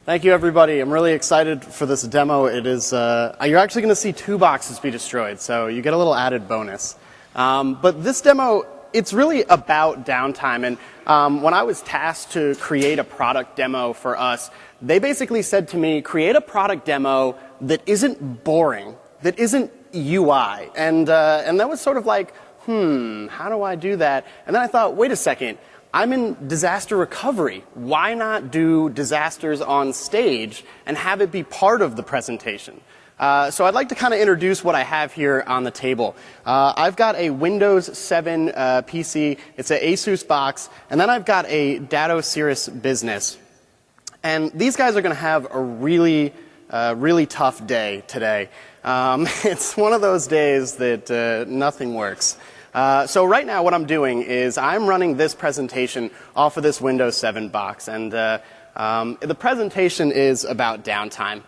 Thank you, everybody. I'm really excited for this demo. It is, you're actually going to see 2 boxes be destroyed, so you get a little added bonus. But this demo, it's really about downtime. And when I was tasked to create a product demo for us, they basically said to me, create a product demo that isn't boring, that isn't UI. And that was sort of like, how do I do that? And then I thought, wait a second. I'm in disaster recovery. Why not do disasters on stage and have it be part of the presentation? So I'd like to kind of introduce what I have here on the table. I've got a Windows 7 PC. It's an Asus box. And then I've got a Datto Cirrus Business. And these guys are going to have a really tough day today. It's one of those days that nothing works. So right now what I'm doing is I'm running this presentation off of this Windows 7 box. And the presentation is about downtime.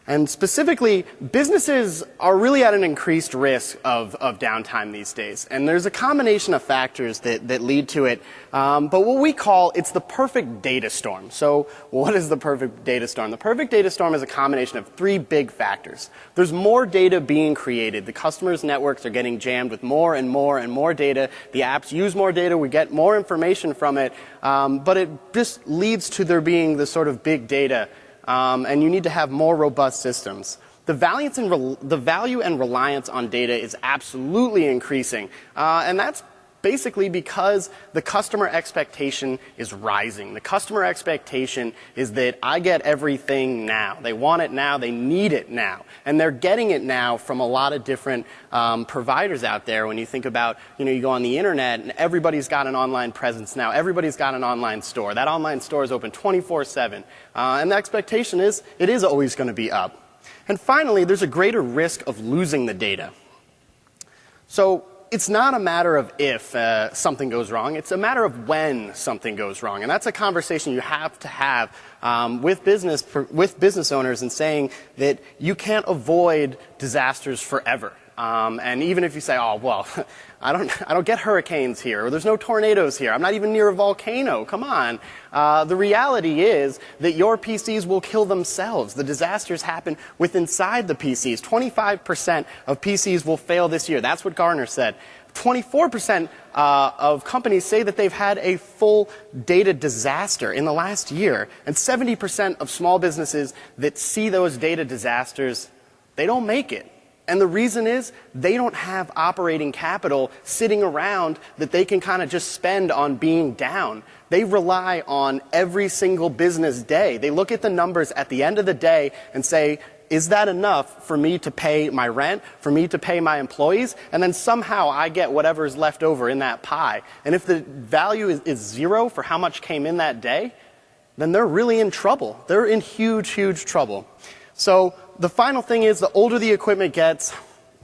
And specifically, businesses are really at an increased risk of downtime these days. And there's a combination of factors that lead to it. But what we call, it's the perfect data storm. So what is the perfect data storm? The perfect data storm is a combination of 3 big factors. There's more data being created. The customers' networks are getting jammed with more and more and more data. The apps use more data. We get more information from it. But it just leads to there being this sort of big data. And you need to have more robust systems. The value and reliance on data is absolutely increasing. And that's basically because the customer expectation is rising. The customer expectation is that I get everything now. They want it now. They need it now. And they're getting it now from a lot of different providers out there. When you think about, you go on the internet and everybody's got an online presence now. Everybody's got an online store. That online store is open 24/7. And the expectation is it is always going to be up. And finally, there's a greater risk of losing the data. So it's not a matter of if something goes wrong. It's a matter of when something goes wrong. And that's a conversation you have to have with business owners and saying that you can't avoid disasters forever. And even if you say, oh, well, I don't get hurricanes here, or there's no tornadoes here, I'm not even near a volcano, come on. The reality is that your PCs will kill themselves. The disasters happen within inside the PCs. 25% of PCs will fail this year. That's what Gartner said. 24% of companies say that they've had a full data disaster in the last year. And 70% of small businesses that see those data disasters, they don't make it. And the reason is they don't have operating capital sitting around that they can kind of just spend on being down. They rely on every single business day. They look at the numbers at the end of the day and say, is that enough for me to pay my rent, for me to pay my employees? And then somehow I get whatever is left over in that pie. And if the value is 0 for how much came in that day, then they're really in trouble. They're in huge, huge trouble. So the final thing is the older the equipment gets,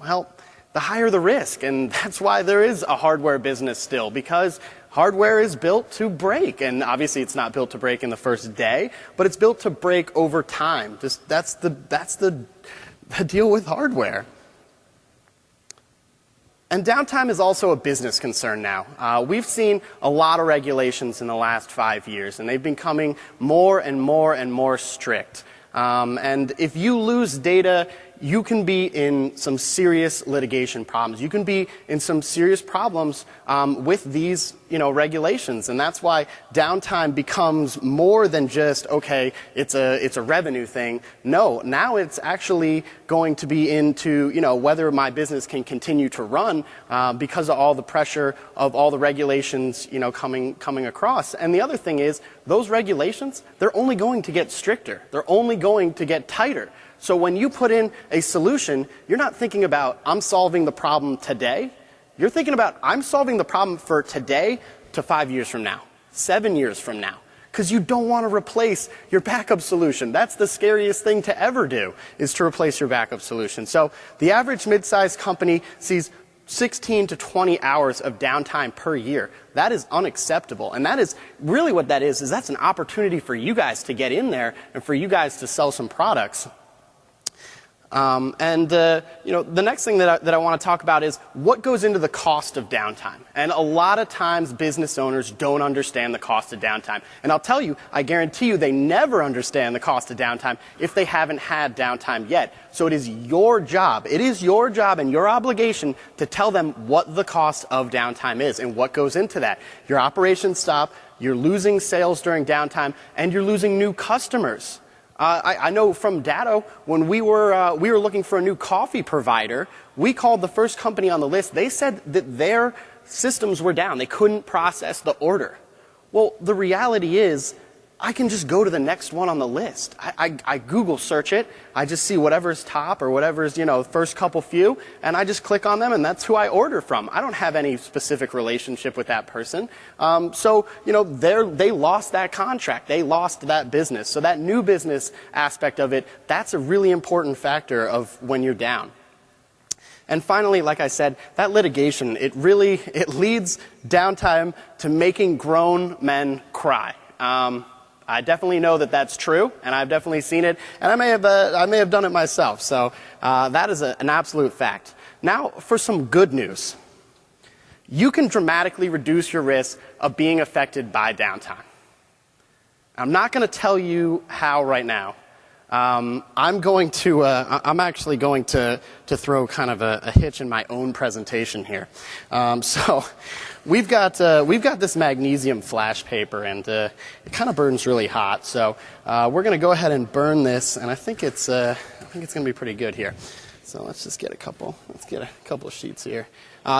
well, the higher the risk. And that's why there is a hardware business still, because hardware is built to break. And obviously it's not built to break in the first day, but it's built to break over time. That's the deal with hardware. And downtime is also a business concern now. We've seen a lot of regulations in the last 5 years, and they've been becoming more and more and more strict. And if you lose data, you can be in some serious litigation problems. You can be in some serious problems with these, regulations. And that's why downtime becomes more than just, okay, it's a revenue thing. No, now it's actually going to be into, whether my business can continue to run because of all the pressure of all the regulations, coming across. And the other thing is, those regulations, they're only going to get stricter. They're only going to get tighter. So when you put in a solution, you're not thinking about, I'm solving the problem today. You're thinking about, I'm solving the problem for today to 5 years from now, 7 years from now. Because you don't want to replace your backup solution. That's the scariest thing to ever do, is to replace your backup solution. So the average mid-sized company sees 16 to 20 hours of downtime per year. That is unacceptable. And that is really what that is that's an opportunity for you guys to get in there and for you guys to sell some products. The next thing that I want to talk about is what goes into the cost of downtime. And a lot of times business owners don't understand the cost of downtime. And I'll tell you, I guarantee you they never understand the cost of downtime if they haven't had downtime yet. So it is your job and your obligation to tell them what the cost of downtime is and what goes into that. Your operations stop, you're losing sales during downtime, and you're losing new customers. I know from Datto, when we were looking for a new coffee provider, we called the first company on the list. They said that their systems were down. They couldn't process the order. Well, the reality is, I can just go to the next one on the list. I Google search it. I just see whatever's top or whatever's, first couple few, and I just click on them, and that's who I order from. I don't have any specific relationship with that person. They lost that contract. They lost that business. So that new business aspect of it, that's a really important factor of when you're down. And finally, like I said, that litigation, it leads downtime to making grown men cry. I definitely know that that's true, and I've definitely seen it, and I may have done it myself. So that is an absolute fact. Now, for some good news, you can dramatically reduce your risk of being affected by downtime. I'm not going to tell you how right now. I'm actually going to throw kind of a hitch in my own presentation here. So we've got this magnesium flash paper, and it kind of burns really hot. So we're going to go ahead and burn this, and I think it's going to be pretty good here. So let's just get a couple. Let's get a couple of sheets here.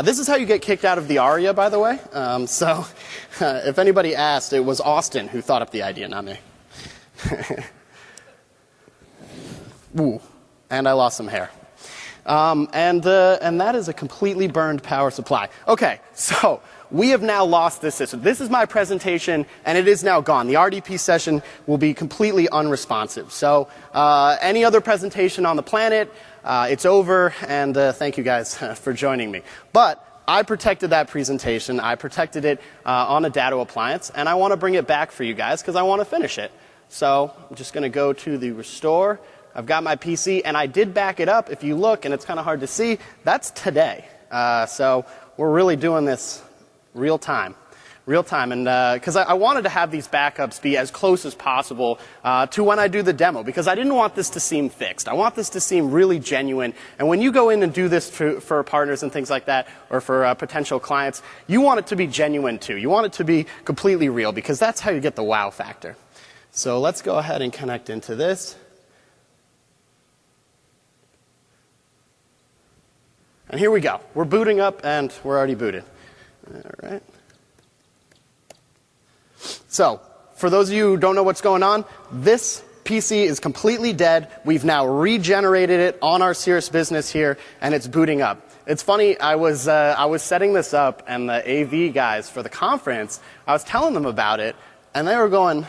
This is how you get kicked out of the ARIA, by the way. If anybody asked, it was Austin who thought up the idea, not me. Ooh, and I lost some hair. And that is a completely burned power supply. Okay, so we have now lost this system. This is my presentation, and it is now gone. The RDP session will be completely unresponsive. So any other presentation on the planet, it's over, and thank you guys for joining me. But I protected that presentation. I protected it on a Datto appliance, and I want to bring it back for you guys because I want to finish it. So I'm just going to go to the restore. I've got my PC, and I did back it up. If you look, and it's kind of hard to see, that's today. So we're really doing this real time. And because I wanted to have these backups be as close as possible to when I do the demo, because I didn't want this to seem fixed. I want this to seem really genuine. And when you go in and do this for partners and things like that, or for potential clients, you want it to be genuine too. You want it to be completely real, because that's how you get the wow factor. So let's go ahead and connect into this. And here we go. We're booting up, and we're already booted. All right. So, for those of you who don't know what's going on, this PC is completely dead. We've now regenerated it on our Cirrus Business here, and it's booting up. It's funny, I was setting this up, and the AV guys for the conference, I was telling them about it, and they were going,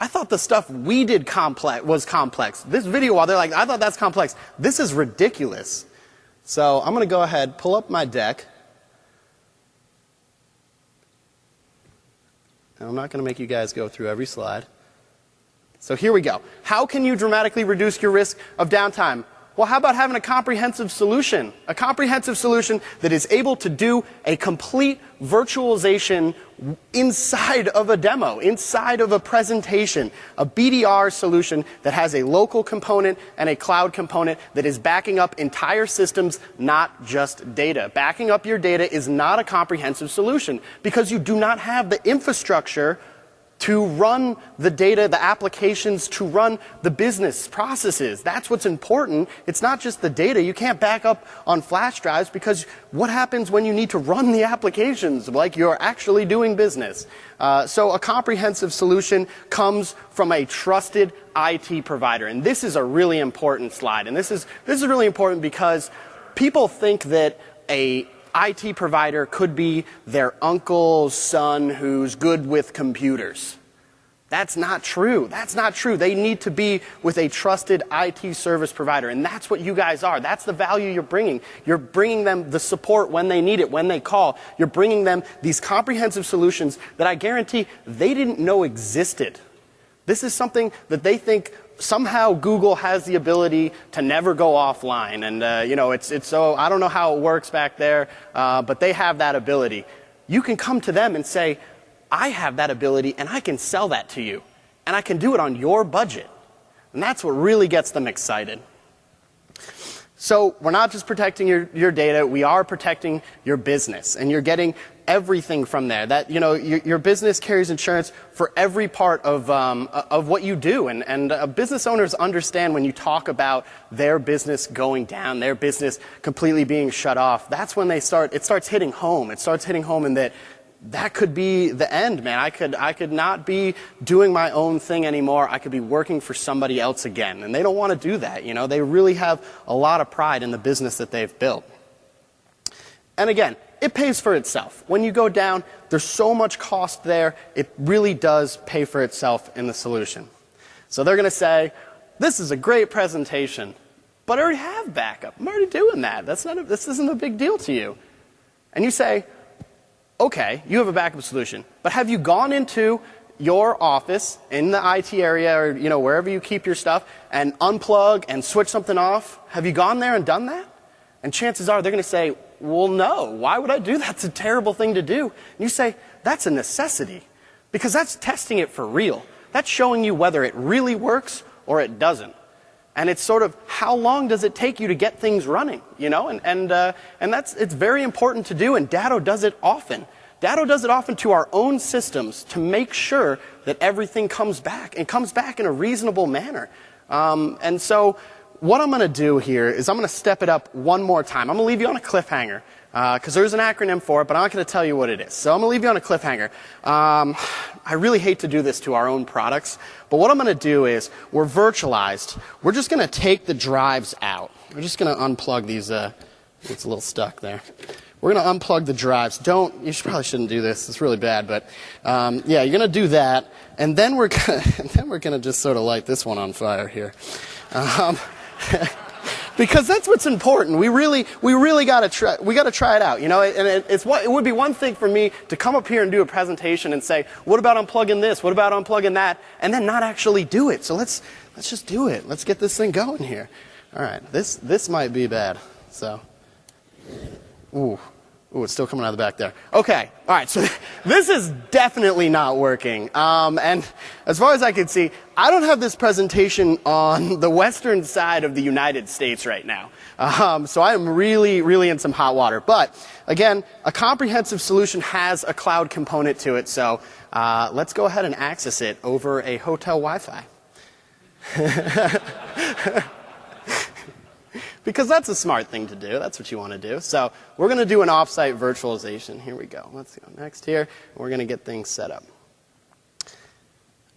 I thought the stuff we did was complex. This video, while they're like, I thought that's complex. This is ridiculous. So I'm going to go ahead, pull up my deck. And I'm not going to make you guys go through every slide. So here we go. How can you dramatically reduce your risk of downtime? Well, how about having a comprehensive solution? A comprehensive solution that is able to do a complete virtualization inside of a demo, inside of a presentation. A BDR solution that has a local component and a cloud component that is backing up entire systems, not just data. Backing up your data is not a comprehensive solution because you do not have the infrastructure to run the data, the applications, to run the business processes. That's what's important. It's not just the data. You can't back up on flash drives because what happens when you need to run the applications like you're actually doing business? So a comprehensive solution comes from a trusted IT provider. And this is a really important slide. And this is really important because people think that a IT provider could be their uncle's son who's good with computers. That's not true. That's not true. They need to be with a trusted IT service provider, and that's what you guys are. That's the value you're bringing. You're bringing them the support when they need it, when they call. You're bringing them these comprehensive solutions that I guarantee they didn't know existed. This is something that they think somehow Google has the ability to never go offline, and you know, it's so, I don't know how it works back there, but they have that ability. You can come to them and say, I have that ability and I can sell that to you, and I can do it on your budget. And that's what really gets them excited. So we're not just protecting your data, we are protecting your business, and you're getting everything from there. That, you know, your business carries insurance for every part of what you do, and business owners understand when you talk about their business going down, their business completely being shut off. That's when it starts hitting home. It starts hitting home in that could be the end, man. I could not be doing my own thing anymore. I could be working for somebody else again. And they don't want to do that, you know. They really have a lot of pride in the business that they've built. And again, it pays for itself. When you go down, there's so much cost there, it really does pay for itself in the solution. So they're going to say, this is a great presentation, but I already have backup. I'm already doing that. This isn't a big deal to you. And you say, okay, you have a backup solution, but have you gone into your office in the IT area, or, you know, wherever you keep your stuff, and unplug and switch something off? Have you gone there and done that? And chances are they're going to say, well, no, why would I do that? It's a terrible thing to do. And you say, that's a necessity, because that's testing it for real. That's showing you whether it really works or it doesn't. And it's sort of, how long does it take you to get things running, you know? And it's very important to do, and Datto does it often. Datto does it often to our own systems to make sure that everything comes back, and comes back in a reasonable manner. And so what I'm going to do here is I'm going to step it up one more time. I'm going to leave you on a cliffhanger, because there's an acronym for it, but I'm not going to tell you what it is. So I'm going to leave you on a cliffhanger. I really hate to do this to our own products, but what I'm going to do is, we're virtualized. We're just going to take the drives out. We're just going to unplug these. It's a little stuck there. We're going to unplug the drives. You probably shouldn't do this. It's really bad, but yeah, you're going to do that, and then we're going to just sort of light this one on fire here. Because that's what's important. We really got to try it out, you know. And it would be one thing for me to come up here and do a presentation and say, what about unplugging this? What about unplugging that? And then not actually do it. So let's just do it. Let's get this thing going here. All right, this might be bad. So, ooh, it's still coming out of the back there. Okay, all right. So this is definitely not working. And as far as I can see, I don't have this presentation on the western side of the United States right now. So I am really in some hot water. But again, a comprehensive solution has a cloud component to it. So let's go ahead and access it over a hotel Wi-Fi. Because that's a smart thing to do. That's what you want to do. So we're going to do an offsite virtualization. Here we go. Let's go next here. We're going to get things set up.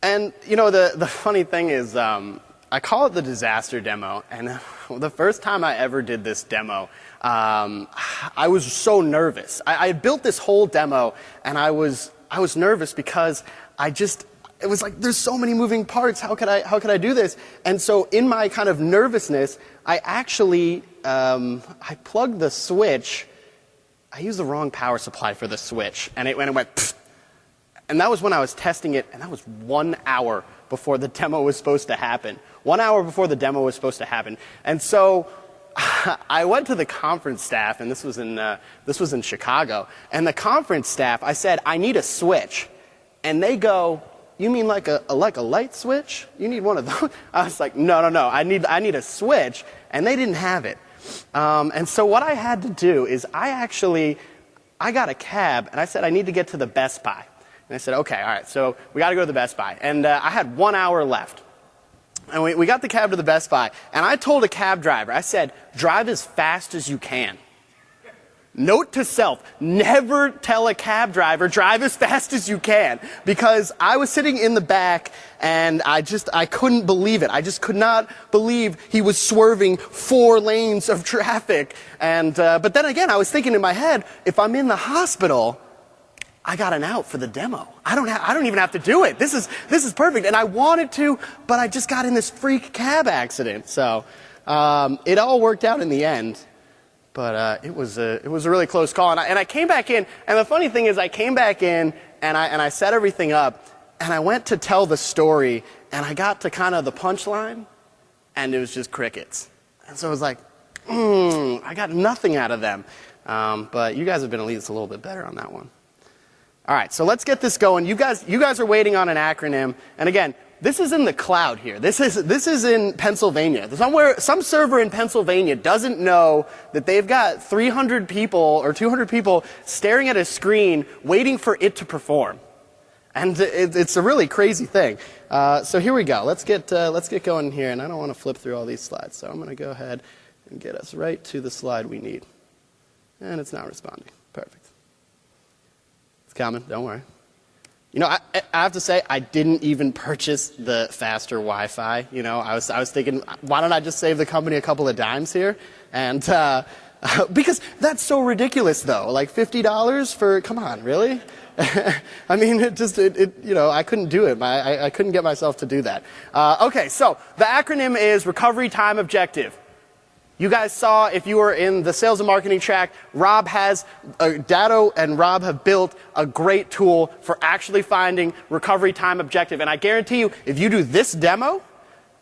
And, you know, the funny thing is, I call it the disaster demo. And the first time I ever did this demo, I was so nervous. I had built this whole demo, and I was nervous because it was like, there's so many moving parts. How could I do this? And so in my kind of nervousness, I actually, I plugged the switch. I used the wrong power supply for the switch, and it went, pfft. And that was when I was testing it, and that was 1 hour before the demo was supposed to happen. 1 hour before the demo was supposed to happen. And so I went to the conference staff, and this was in Chicago. And the conference staff, I said, I need a switch. And they go, you mean like a light switch? You need one of those? I was like, no. I need a switch. And they didn't have it. And so what I had to do is I got a cab, and I said I need to get to the Best Buy. And I said, okay, all right, so we got to go to the Best Buy. And I had 1 hour left. And we got the cab to the Best Buy. And I told a cab driver, I said, drive as fast as you can. Note to self, never tell a cab driver, drive as fast as you can. Because I was sitting in the back, and I couldn't believe it. I just could not believe he was swerving 4 lanes of traffic. And but then again, I was thinking in my head, if I'm in the hospital, I got an out for the demo. I don't even have to do it. This is perfect. And I wanted to, but I just got in this freak cab accident. So it all worked out in the end. But it was a really close call. And I came back in, and the funny thing is, I came back in and I set everything up, And I went to tell the story, and I got to kind of the punchline, and it was just crickets. And so I was like, I got nothing out of them. But you guys have been at least a little bit better on that one. All right, so let's get this going. You guys are waiting on an acronym. And again, this is in the cloud here. This is in Pennsylvania. Some server in Pennsylvania doesn't know that they've got 300 people or 200 people staring at a screen waiting for it to perform. And it's a really crazy thing. So here we go. Let's get going here. And I don't want to flip through all these slides. So I'm going to go ahead and get us right to the slide we need. And it's not responding. Perfect. It's coming. Don't worry. You know, I have to say, I didn't even purchase the faster Wi-Fi. You know, I was thinking, why don't I just save the company a couple of dimes here? And because that's so ridiculous, though. Like $50 for, come on, really? I mean, you know, I couldn't do it. I couldn't get myself to do that. Okay, so the acronym is Recovery Time Objective. You guys saw, if you were in the sales and marketing track, Datto and Rob have built a great tool for actually finding recovery time objective. And I guarantee you, if you do this demo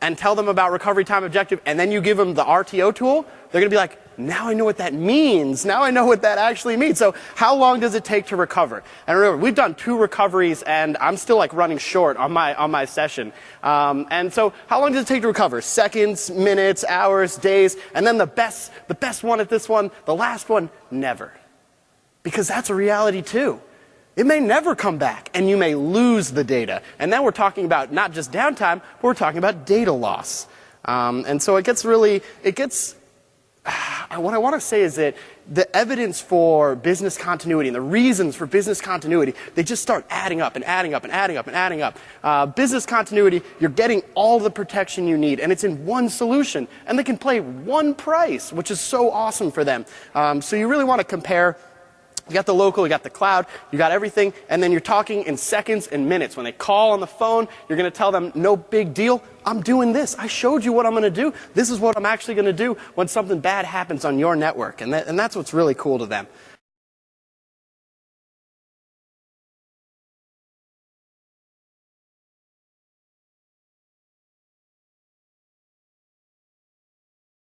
and tell them about recovery time objective, and then you give them the RTO tool, they're going to be like, now I know what that means. Now I know what that actually means. So how long does it take to recover? And remember, we've done 2 recoveries, and I'm still like running short on my session. And so how long does it take to recover? Seconds, minutes, hours, days, and then the best one at this one, the last one, never. Because that's a reality too. It may never come back, and you may lose the data. And then we're talking about not just downtime, but we're talking about data loss. And so what I want to say is that the evidence for business continuity and the reasons for business continuity, they just start adding up and adding up and adding up and adding up. Business continuity, you're getting all the protection you need, and it's in one solution. And they can pay one price, which is so awesome for them. So you really want to compare. You got the local, you got the cloud, you got everything, and then you're talking in seconds and minutes. When they call on the phone, you're going to tell them, no big deal, I'm doing this. I showed you what I'm going to do. This is what I'm actually going to do when something bad happens on your network. And that's what's really cool to them.